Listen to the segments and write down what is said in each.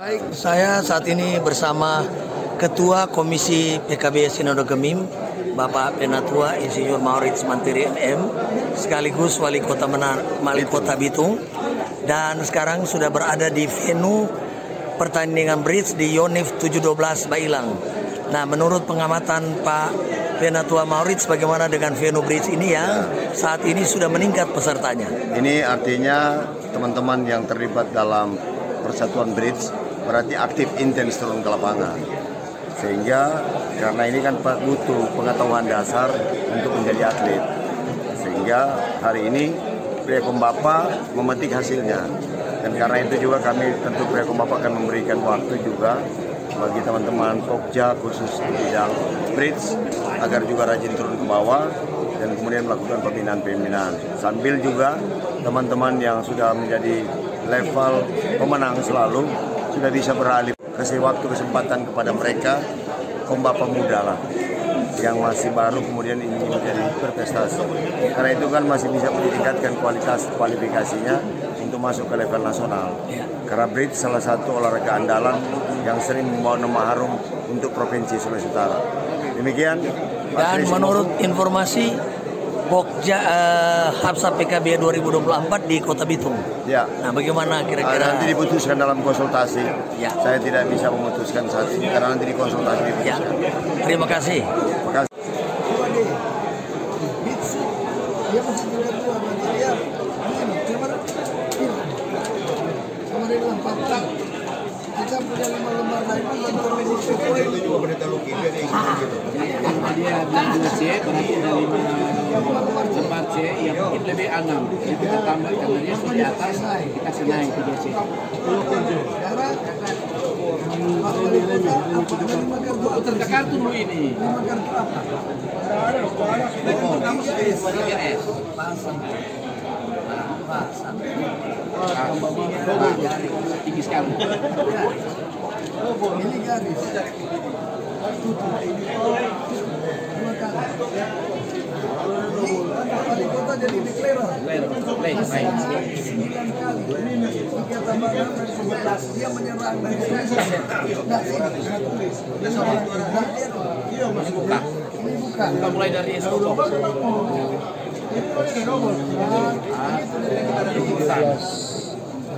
Baik, saya saat ini bersama Ketua Komisi PKB Sinodo Gemim, Bapak Penatua Insinyur Maurits Mantiri MM, sekaligus Wali Kota Bitung, dan sekarang sudah berada di venue pertandingan bridge di Yonif 712 Bailang. Nah, menurut pengamatan Pak Penatua Maurits, bagaimana dengan venue bridge ini yang saat ini sudah meningkat pesertanya? Ini artinya teman-teman yang terlibat dalam persatuan bridge berarti aktif intens turun ke lapangan. Sehingga karena ini kan butuh pengetahuan dasar untuk menjadi atlet. Sehingga hari ini Prekombapa memetik hasilnya. Dan karena itu juga kami tentu Prekombapa akan memberikan waktu juga bagi teman-teman Pokja khusus di bidang bridge agar juga rajin turun ke bawah dan kemudian melakukan pembinaan-pembinaan. Sambil juga teman-teman yang sudah menjadi level pemenang selalu sudah bisa beralih kasih waktu kesempatan kepada mereka Kombapa muda lah yang masih baru kemudian ingin menjadi berprestasi. Karena itu kan masih bisa meningkatkan kualitas kualifikasinya untuk masuk ke level nasional. Karena bridge salah satu olahraga andalan yang sering membawa nama harum untuk Provinsi Sulawesi Utara. Demikian. Dan menurut informasi Pokja Hapsa PKB 2024 di Kota Bitung. Ya. Nah, bagaimana kira-kira? Nanti diputuskan dalam konsultasi. Ya. Saya tidak bisa memutuskan saat ini karena nanti dikonsultasi diputuskan. Ya. Terima kasih. Terima kasih. Kita punya lembar-lembar lagi informasi itu juga berita lukis dia C berarti ada 5 lembar C yang mungkin lebih 6 yang kita tambah karena dia sudah di atas kita kasih naik 3 C. Putar kartu dulu ini. 5 kartu apa? Tinggi sekali. Ini garis. Wali kota jadi declare. 9 kali. 3 tambah 6 dari 11. Dia menyerang dari 11. Ini buka. Kita mulai dari S10.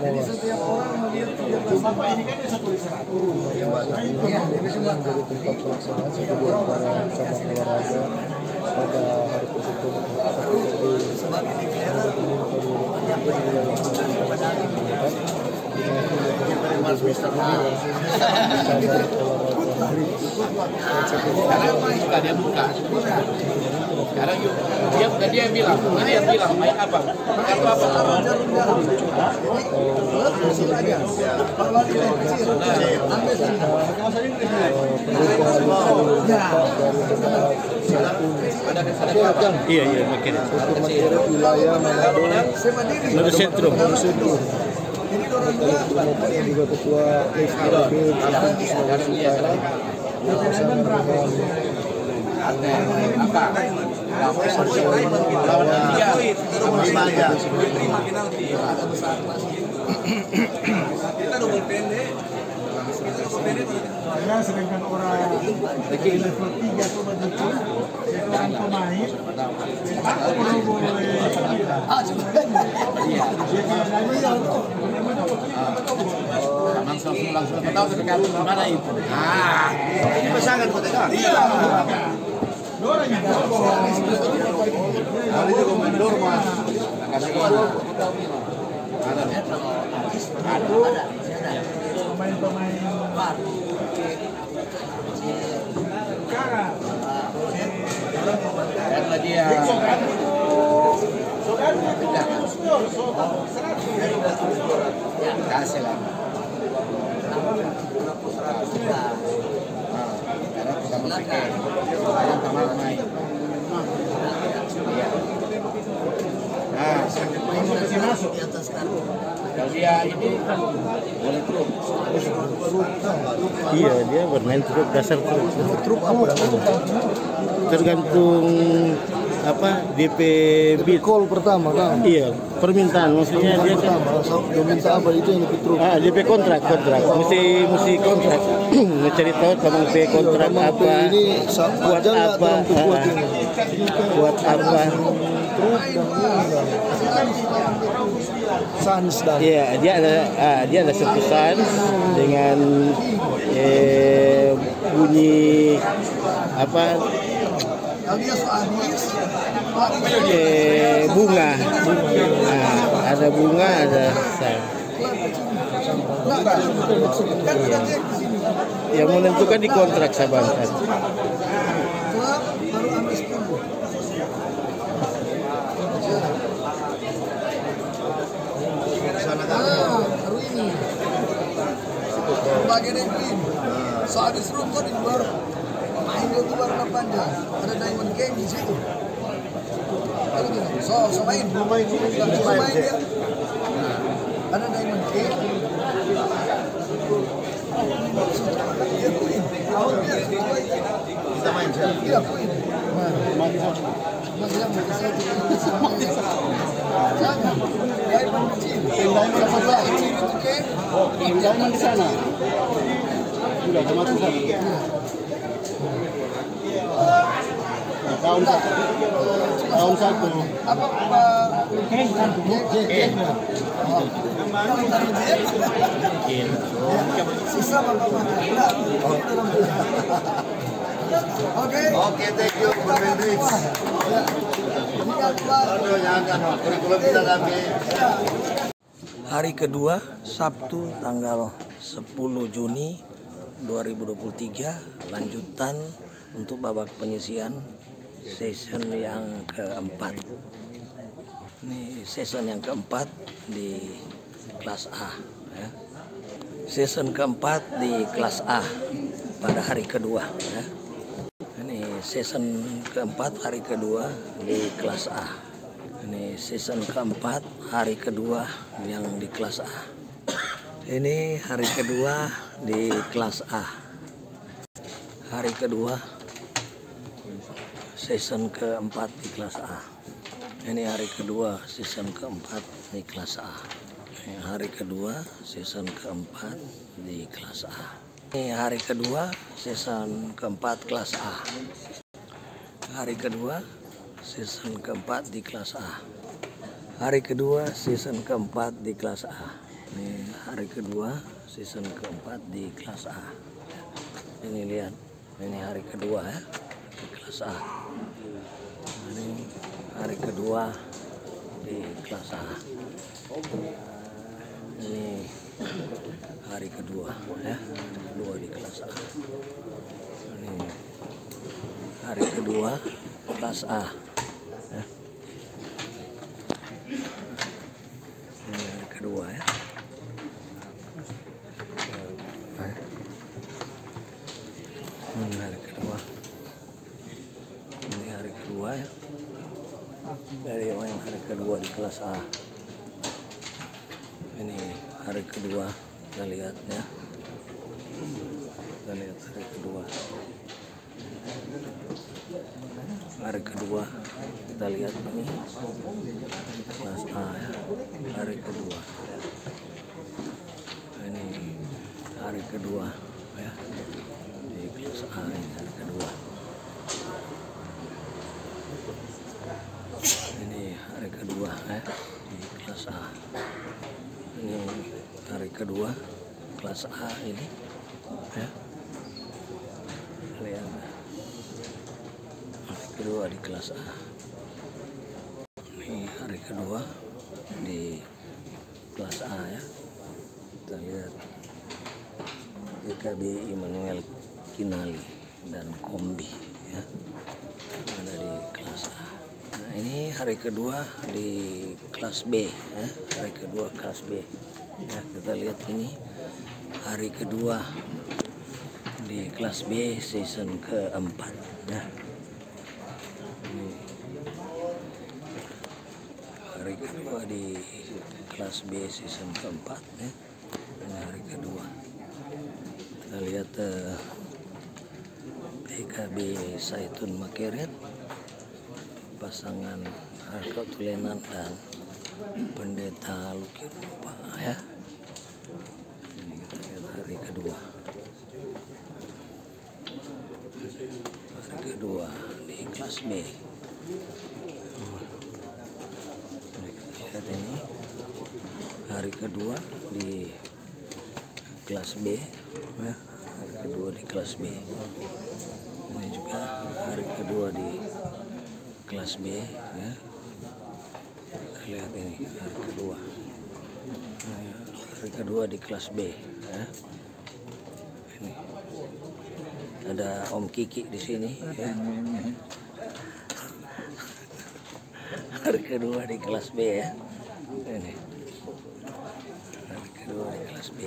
Jadi setiap orang melihat 13 sampai ini kan satu di 100. Iya, divisi belakang. Setiap orang dikasih olahraga pada hari tersebut sebagai declare karena dia buka. Sekarang dia bilang, main apa? Kartu apa? Iya, makin. Wilayah Manado Sentrum. Juga ketua FKB Provinsi Sulawesi Utara bersama sedangkan orang level 3 coba dikit sekarang pemain langsung tahu sekarang mana itu. Ini pasangan kota kan? Iya. Ada juga main dorma. Pemain-pemain karena dia kasih lah. Karena kita berpikir yang kemarin main. Masuk di atas kartu. Kalau dia ini boleh truk. Iya, dia bermain truk, dasar truk. Truk apa? Tergantung DP DP call pertama kan? Iya, permintaan maksudnya dia pertama. Dia minta apa itu yang lebih truk? DP kontrak. Mesti kontrak. Mencari tahu tentang DP kontrak apa. Ini buat apa? Buat apa? Truk dan sans dan. Iya, dia ada satu sans dengan bunyi bunga. Ada bunga, ada sans. Yang menentukan di kontrak Sabankan. Bagian yang so habis rumput di luar main di luar panjang ada Diamond King di situ. So main dia ada Diamond King. Kita main siapa? Iya, Queen. Jangan. Diamond kecil. Diamond di sana. Sudah masuk sana. Tahun satu. Apa sisa Oke, thank you for Hendrix. Hari kedua, Sabtu tanggal 10 Juni 2023, lanjutan untuk babak penyisian season yang keempat. Ini season yang keempat di kelas A. Ya. Season keempat di kelas A pada hari kedua. Ya. Ini season keempat hari kedua di kelas A. Ini season keempat hari kedua yang di kelas A. Ini hari kedua di kelas A. Hari kedua season keempat di kelas A. Ini hari kedua season keempat di kelas A. Ini hari kedua season keempat di kelas A. Ini hari kedua season keempat kelas A. Hari kedua season keempat di kelas A. Hari kedua season keempat di kelas A. Ini hari kedua season keempat di kelas A. Ini lihat, ini hari kedua ya di kelas A. Ini hari kedua di kelas A. Ini hari kedua ya, kedua di kelas A. Ini hari kedua kelas A. Ya. Ini hari kedua ya. Ini hari kedua. Ini hari kedua ya. Dari yang hari kedua di kelas A. Ini hari kedua, kita lihat ya. Kita lihat hari kedua. Hari kedua kita lihat ini kelas A ya. Hari kedua. Ini hari kedua ya. Di kelas A ini hari kedua. Ini hari kedua ya di kelas A. Ini hari kedua kelas A ini ya. Lihat hari kedua di kelas A. Ini hari kedua di kelas A ya. Kita lihat PKB Immanuel Kinali dan Kombi ya, ada di kelas A. Nah, ini hari kedua di kelas B ya, hari kedua kelas B ya. Kita lihat ini hari kedua di kelas B season keempat ya. Ini hari kedua di kelas B season keempat ya. Ini hari kedua. Kita lihat PKB Saitun Makeret pasangan Harko Tulenat dan Pendeta Luki Rupa ya. Ini kita lihat hari kedua. Hari kedua di kelas B. Lihat ini hari kedua di kelas B ya. Hari kedua di kelas B. Ini juga hari kedua di kelas B ya. Lihat ini hari kedua. Hari kedua di kelas B ya. Ini ada Om Kiki di sini ya. Hari kedua di kelas B ya. Ini hari kedua di kelas B.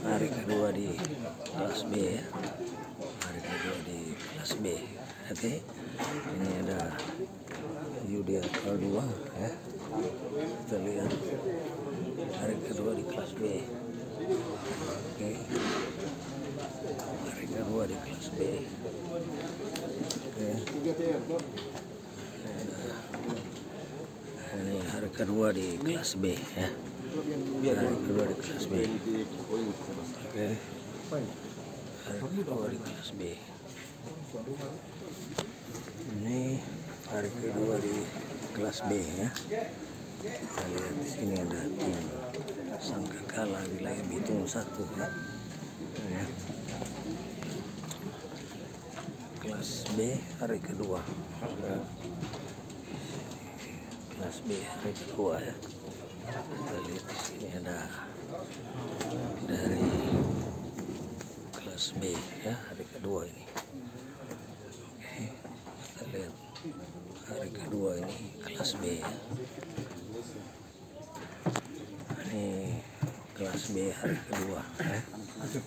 Hari kedua di kelas B ya. Hari kedua di kelas B. Oke. Ini ada Yudia Kaldua ya. Kita lihat hari kedua di kelas B. Oke. Hari kedua di kelas B. Oke. Ini hari kedua di kelas B ya. Hari kedua di kelas B. Oke. Hari kedua di kelas B. Ini hari kedua di kelas B ya. Kita lihat di sini ada tim Sangkakala wilayah Bitung 1 ya. Ya. Kelas B hari kedua. Ya. Kelas B hari kedua ya. Kita lihat di sini ada dari kelas B ya, hari kedua ini. Oke, kita lihat hari kedua ini kelas B ya. Ini kelas B hari kedua ya. B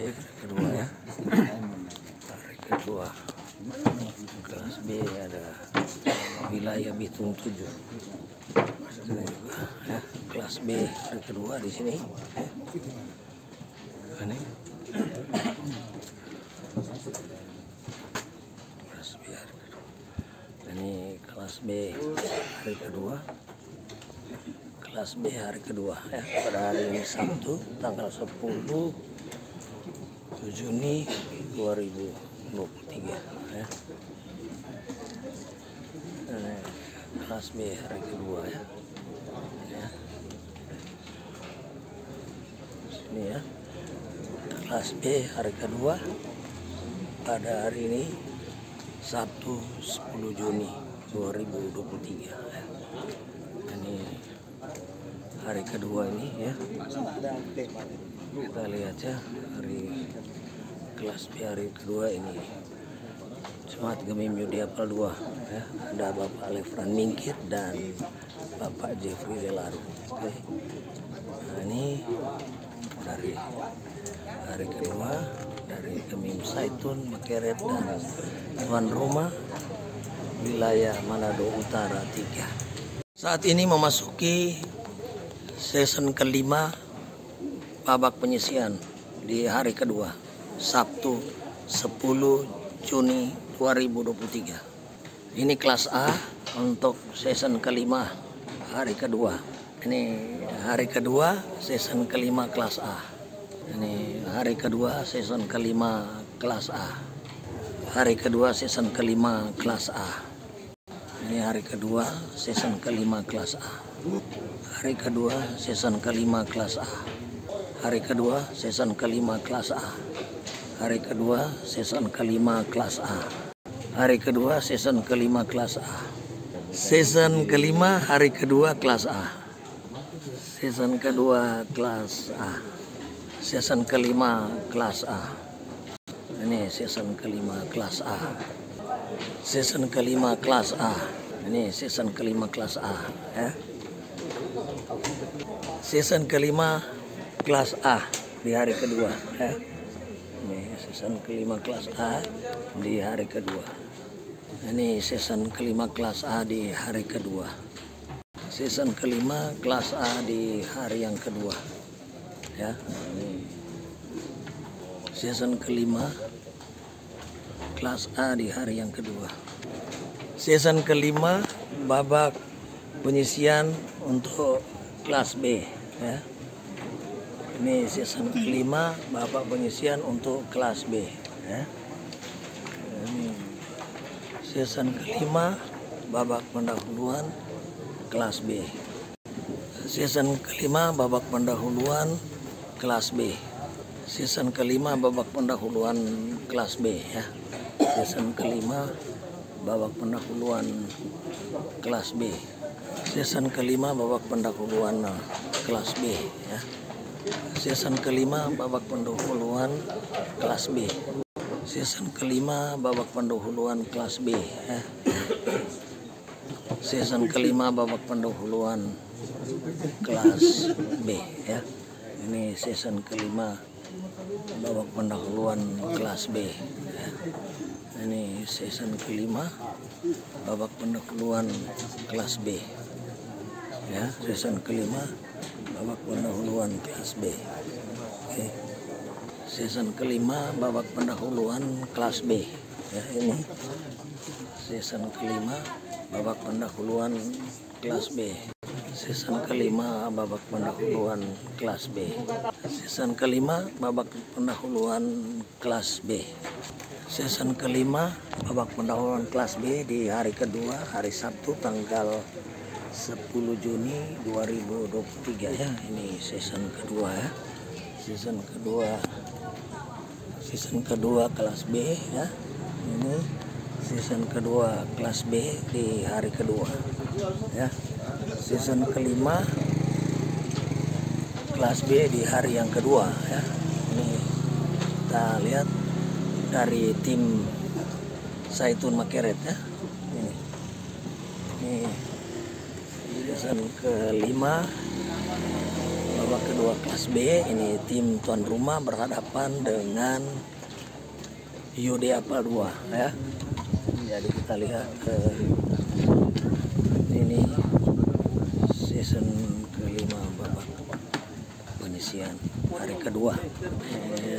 hari kedua ya. Hari kedua kelas B ada wilayah Bitung 7. Ya, kelas B hari kedua di sini. Ini kelas B hari kedua. Ini kelas B hari kedua. Kelas B hari kedua ya, pada hari ini Sabtu tanggal 10 Juni 2023 ya. Ini kelas B hari kedua ya. Ya. Sini ya. Kelas B hari kedua pada hari ini Sabtu 10 Juni 2023 ya. Ini hari kedua ini ya. Kita lihat ya hari kelas B hari kedua ini. Jemaat Gemim Yudia Apal 2 ya. Ada Bapak Lefran Mingkir dan Bapak Jeffrey Delaru. Oke. Nah, ini dari hari kedua dari Gemim Saitun, Makeret dan tuan rumah wilayah Manado Utara 3. Saat ini memasuki season kelima babak penyisian di hari kedua Sabtu 10 Juni 2023. Ini kelas A untuk season kelima hari kedua. Ini hari kedua season kelima kelas A. Ini hari kedua season kelima kelas A. Hari kedua season kelima kelas A. Ini hari kedua season kelima kelas A. Hari kedua season kelima kelas A. Hari kedua season kelima kelas A. Hari kedua season kelima kelas A. Hari kedua season kelima kelas A. Season kelima hari kedua kelas A. Season kedua kelas A. Season kelima kelas A. Ini season kelima kelas A. Season kelima kelas A. Ini season kelima kelas A ya. Season kelima kelas A di hari kedua ya. Ini season kelima kelas A di hari kedua. Ini season kelima kelas A di hari kedua. Season kelima kelas A di hari yang kedua ya. Ini season kelima kelas A di hari yang kedua. Season kelima babak penyisian untuk kelas B ya. Ini season kelima babak penyisian untuk kelas B ya. Ini season kelima babak pendahuluan kelas B. Season kelima babak pendahuluan kelas B. Season kelima babak pendahuluan kelas B ya. Season kelima babak pendahuluan kelas B. Season kelima babak pendahuluan kelas B ya. Season kelima babak pendahuluan kelas B. Season kelima babak pendahuluan kelas B ya. Season kelima babak pendahuluan kelas B ya. Ini season kelima babak pendahuluan kelas B ya. Ini season kelima babak pendahuluan kelas B ya. Season kelima babak pendahuluan kelas B. Oke. Season kelima babak pendahuluan kelas B ya. Ini season kelima babak pendahuluan kelas B. Season kelima babak pendahuluan kelas B. Season kelima babak pendahuluan kelas B. Season kelima babak pendahuluan kelas B di hari kedua, hari Sabtu tanggal 10 Juni 2023 ya. Ini season kedua ya. Season kedua kelas B ya. Ini season kedua kelas B di hari kedua ya. Season kelima kelas B di hari yang kedua ya. Ini kita lihat dari tim Zaitun Makeret ya. Ini season kelima babak kedua kelas B. Ini tim tuan rumah berhadapan dengan Yudea Paldua ya. Jadi kita lihat ini season kelima babak penyisian hari kedua.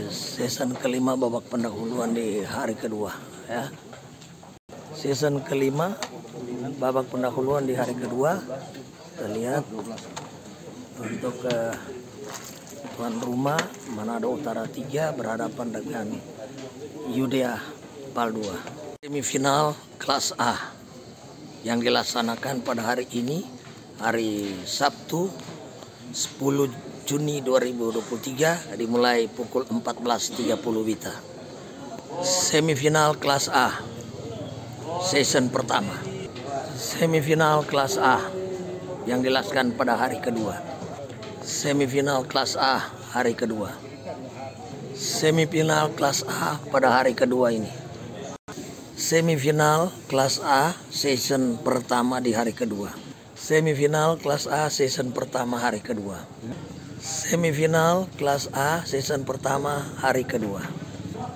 Season kelima babak pendahuluan di hari kedua ya. Season kelima babak pendahuluan di hari kedua. Kita lihat untuk tuan rumah Manado Utara 3 berhadapan dengan Yudea Paldua. Semifinal kelas A yang dilaksanakan pada hari ini, hari Sabtu 10 Juni 2023 dimulai pukul 14.30 WITA. Semifinal kelas A season pertama. Semifinal kelas A yang dilaksanakan pada hari kedua. Semifinal kelas A hari kedua. Semifinal kelas A pada hari kedua ini. Semifinal kelas A season pertama di hari kedua. Semifinal kelas A season pertama hari kedua. Semifinal kelas A season pertama hari kedua.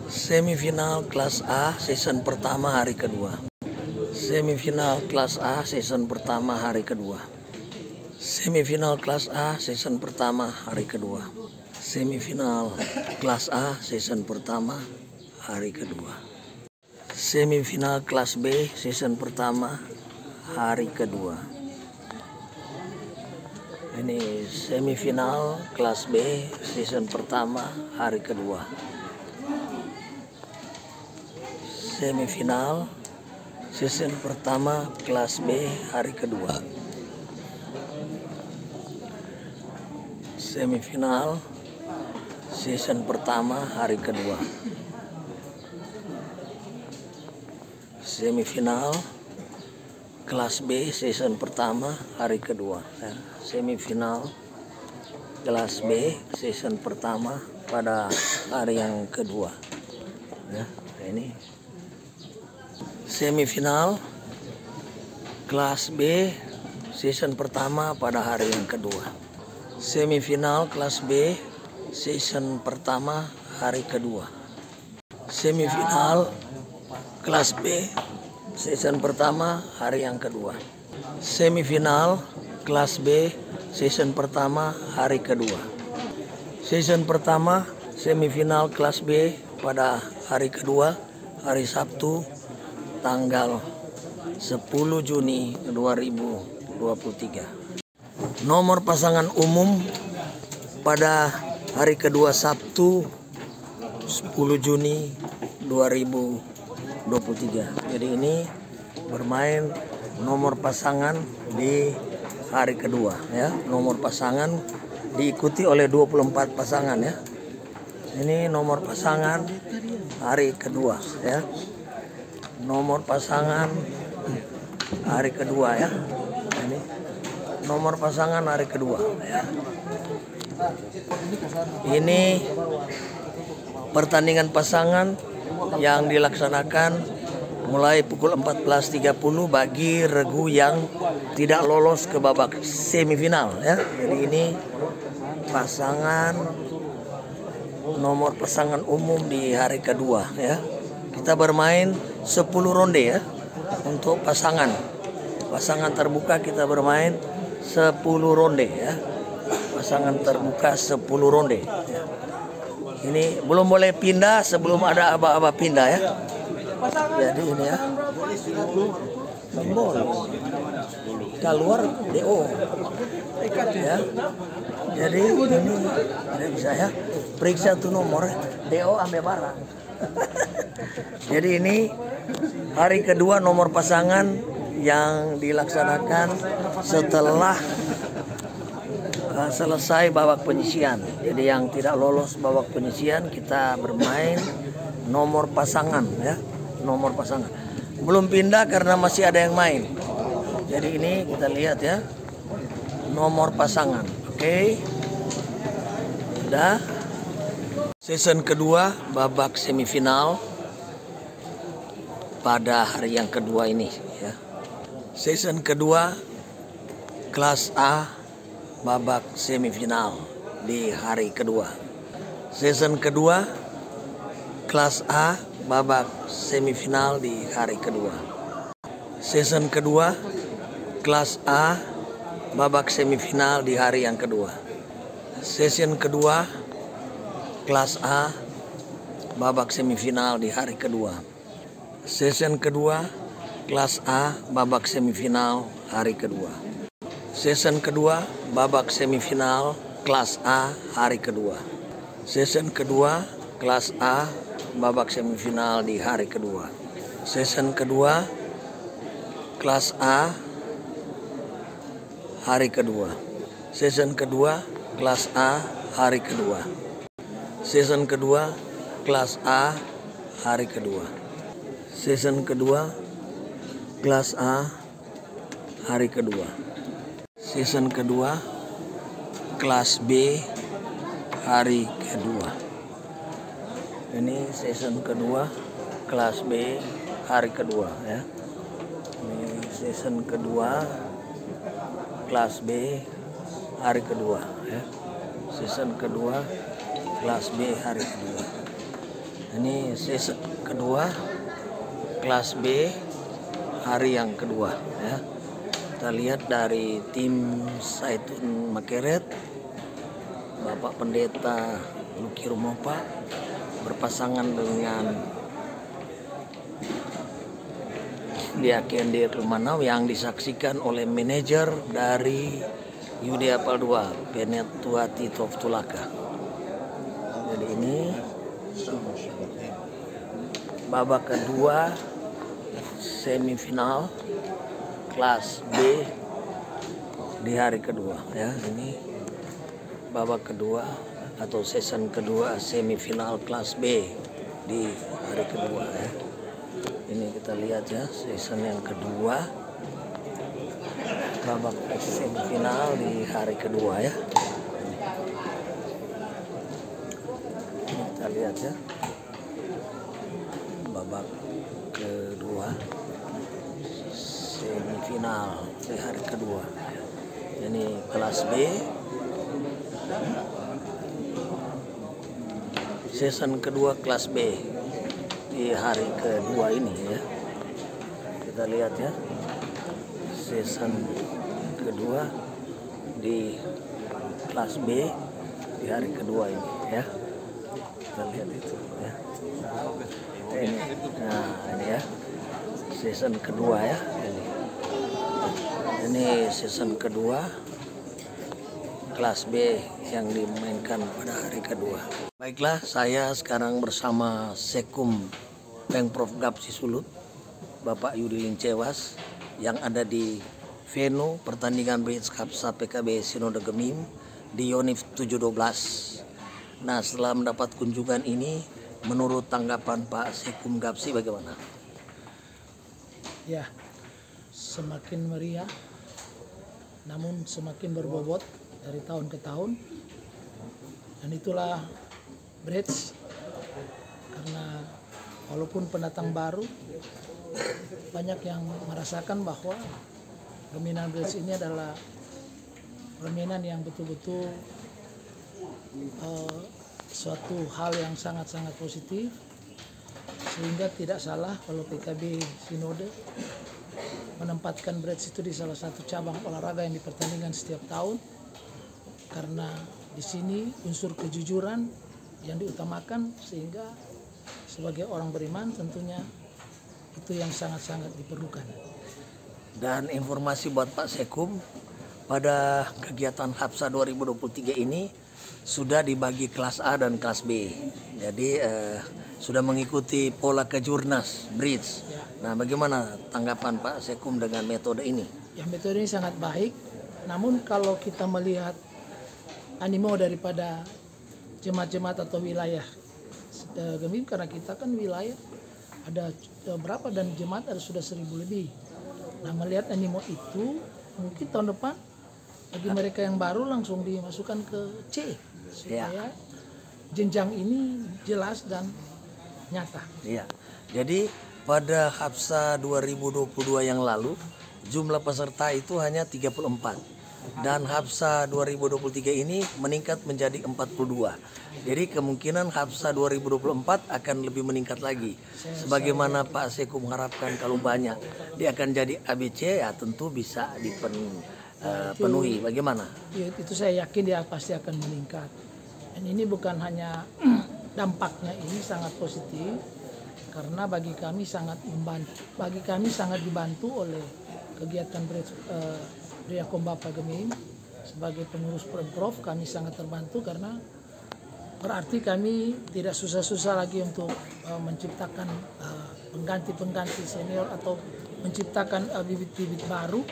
Semifinal kelas A season pertama hari kedua. Semifinal kelas A season pertama hari kedua. Semifinal kelas A season pertama hari kedua. Semifinal kelas A season pertama hari kedua. Semifinal kelas B season pertama hari kedua. Ini semifinal kelas B season pertama hari kedua. Semifinal season pertama kelas B hari kedua. Semifinal season pertama hari kedua. Semifinal kelas B season pertama hari kedua ya. Semifinal kelas B season pertama pada hari yang kedua ya. Ini semifinal kelas B season pertama pada hari yang kedua. Semifinal kelas B season pertama hari kedua. Semifinal kelas B season pertama hari yang kedua. Semifinal kelas B season pertama hari kedua. Season pertama semifinal kelas B pada hari kedua hari Sabtu tanggal 10 Juni 2023. Nomor pasangan umum pada hari kedua Sabtu 10 Juni 2023. Jadi ini bermain nomor pasangan di hari kedua ya. Nomor pasangan diikuti oleh 24 pasangan ya. Ini nomor pasangan hari kedua ya. Nomor pasangan hari kedua ya. Ini nomor pasangan hari kedua ya. Ini pertandingan pasangan yang dilaksanakan mulai pukul 14.30 bagi regu yang tidak lolos ke babak semifinal ya. Jadi ini pasangan nomor pasangan umum di hari kedua ya. Kita bermain 10 ronde ya untuk pasangan. Pasangan terbuka kita bermain 10 ronde ya. Pasangan terbuka 10 ronde ya. Ini belum boleh pindah sebelum ada aba-aba pindah ya. Jadi ini ya. Boleh. Keluar DO. Ya. Jadi ini ada bisa ya. Periksa tuh nomor DO ambil barang. Jadi ini hari kedua nomor pasangan yang dilaksanakan setelah selesai babak penyisian. Jadi yang tidak lolos babak penyisian kita bermain nomor pasangan ya. Nomor pasangan. Belum pindah karena masih ada yang main. Jadi ini kita lihat ya. Nomor pasangan. Oke. Sudah. Season kedua babak semifinal pada hari yang kedua ini ya. Season kedua kelas A babak semifinal di hari kedua. Season kedua kelas A babak semifinal di hari kedua. Season kedua kelas A babak semifinal di hari yang kedua. Season kedua kelas A babak semifinal di hari kedua. Season kedua kelas A babak semifinal hari kedua. Season kedua babak semifinal kelas A hari kedua. Season kedua kelas A babak semifinal di hari kedua. Season kedua kelas A hari kedua. Season kedua kelas A hari kedua. Season kedua kelas A hari kedua. Season kedua kelas A hari kedua. Season kedua kelas B hari kedua. Ini season kedua kelas B hari kedua ya. Ini season kedua kelas B hari kedua ya. Season kedua kelas B hari kedua. Ini season kedua kelas B hari yang kedua ya. Kita lihat dari tim Saitun Makeret, Bapak Pendeta Luki Rumopa berpasangan dengan Diaken Rumanau yang disaksikan oleh manajer dari Yudea Paldua, Penetuati Toftulaka. Jadi ini babak kedua semifinal kelas B di hari kedua ya. Ini babak kedua atau season kedua semifinal kelas B di hari kedua ya. Ini kita lihat ya, season yang kedua babak semifinal di hari kedua ya. Ini kita lihat ya, babak kedua semifinal di hari kedua. Ini kelas B season kedua kelas B di hari kedua ini ya. Kita lihat ya, season kedua di kelas B di hari kedua ini ya. Kita lihat itu ya. Ini ya season kedua ya. Ini season kedua kelas B yang dimainkan pada hari kedua. Baiklah, saya sekarang bersama Sekum Pemprov Gapsi Sulut, Bapak Yudi Lincewas, yang ada di venue pertandingan Bridge Hapsa PKB Sinode Gemim di Yonif 712. Nah, setelah mendapat kunjungan ini, menurut tanggapan Pak Sekum Gapsi bagaimana? Ya, semakin meriah, namun semakin berbobot dari tahun ke tahun. Dan itulah Bridge, karena walaupun pendatang baru, banyak yang merasakan bahwa permainan Bridge ini adalah permainan yang betul-betul suatu hal yang sangat-sangat positif, sehingga tidak salah kalau PKB Sinode menempatkan Bridge itu di salah satu cabang olahraga yang dipertandingkan setiap tahun, karena di sini unsur kejujuran yang diutamakan, sehingga sebagai orang beriman tentunya itu yang sangat-sangat diperlukan. Dan informasi buat Pak Sekum, pada kegiatan Hapsa 2023 ini sudah dibagi kelas A dan kelas B. Jadi sudah mengikuti pola kejurnas Bridge. Ya. Nah, bagaimana tanggapan Pak Sekum dengan metode ini? Ya, metode ini sangat baik. Namun kalau kita melihat animo daripada jemaat-jemaat atau wilayah Gemim, karena kita kan wilayah ada berapa dan jemaat ada sudah 1.000 lebih. Nah, melihat animo itu, mungkin tahun depan bagi mereka yang baru langsung dimasukkan ke C, supaya jenjang ini jelas dan nyata. Iya. Jadi pada Hapsa 2022 yang lalu jumlah peserta itu hanya 34. Dan Hapsa 2023 ini meningkat menjadi 42. Jadi kemungkinan Hapsa 2024 akan lebih meningkat lagi. Sebagaimana Pak Sekum mengharapkan kalau banyak dia akan jadi ABC, ya tentu bisa dipenuhi. Bagaimana? Ya, itu saya yakin dia pasti akan meningkat. Dan ini bukan hanya dampaknya ini sangat positif, karena bagi kami sangat membantu. Bagi kami sangat dibantu oleh kegiatan Riakom Bapak Gemim sebagai pengurus Pemprov. Kami sangat terbantu karena berarti kami tidak susah-susah lagi untuk menciptakan pengganti-pengganti senior atau menciptakan bibit-bibit baru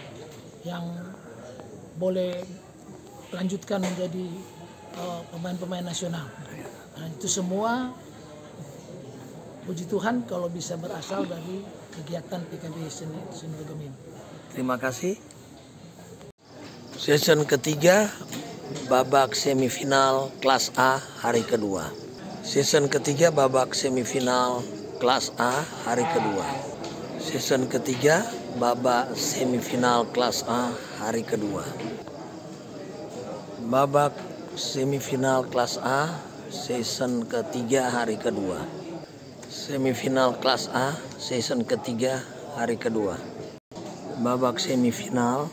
yang boleh lanjutkan menjadi pemain-pemain nasional. Nah, itu semua puji Tuhan kalau bisa berasal dari kegiatan PKB Sinode Gemim. Terima kasih. Season ketiga babak semifinal kelas A hari kedua. Season ketiga babak semifinal kelas A hari kedua. Season ketiga babak semifinal kelas A hari kedua. Babak semifinal kelas A season ketiga hari kedua. Semifinal kelas A season ketiga hari kedua. Babak semifinal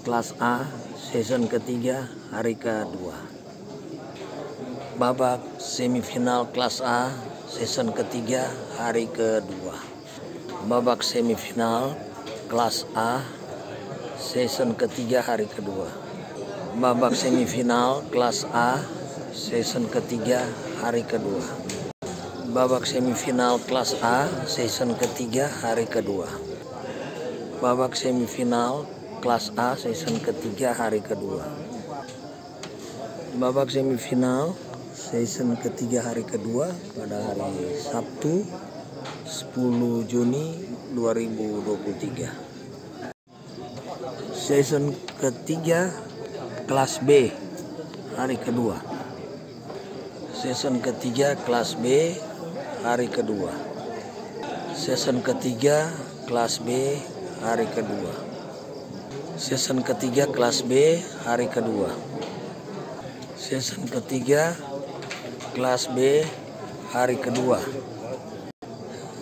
kelas A season ketiga hari kedua. Babak semifinal kelas A season ketiga hari kedua. Babak semifinal kelas A season ketiga hari kedua. Babak semifinal kelas A season ketiga hari kedua. Babak semifinal kelas A season ketiga hari kedua. Babak semifinal kelas A season ketiga hari kedua. Babak semifinal season ketiga hari kedua pada hari Sabtu 10 Juni 2023. Season ketiga kelas B hari kedua. Season ketiga kelas B hari kedua. Season ketiga kelas B hari kedua. Season ketiga kelas B hari kedua. Season ketiga kelas B hari kedua.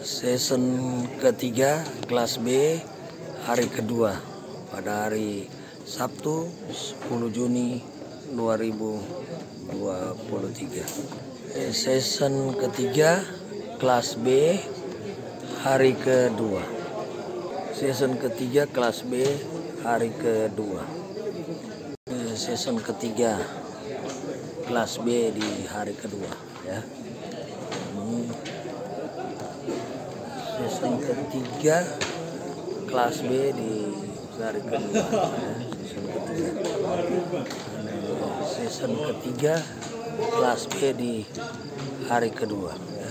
Season ketiga kelas B hari kedua pada hari Sabtu 10 Juni 2023. Season ketiga kelas B hari kedua. Season ketiga kelas B hari kedua. Season ketiga kelas B di hari kedua ya. Season ketiga kelas B di hari kedua ya. Season ketiga kelas B di hari kedua ya.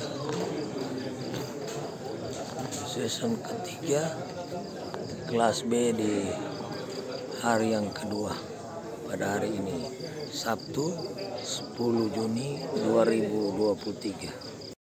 Season ketiga kelas B di hari yang kedua pada hari ini Sabtu 10 Juni 2023.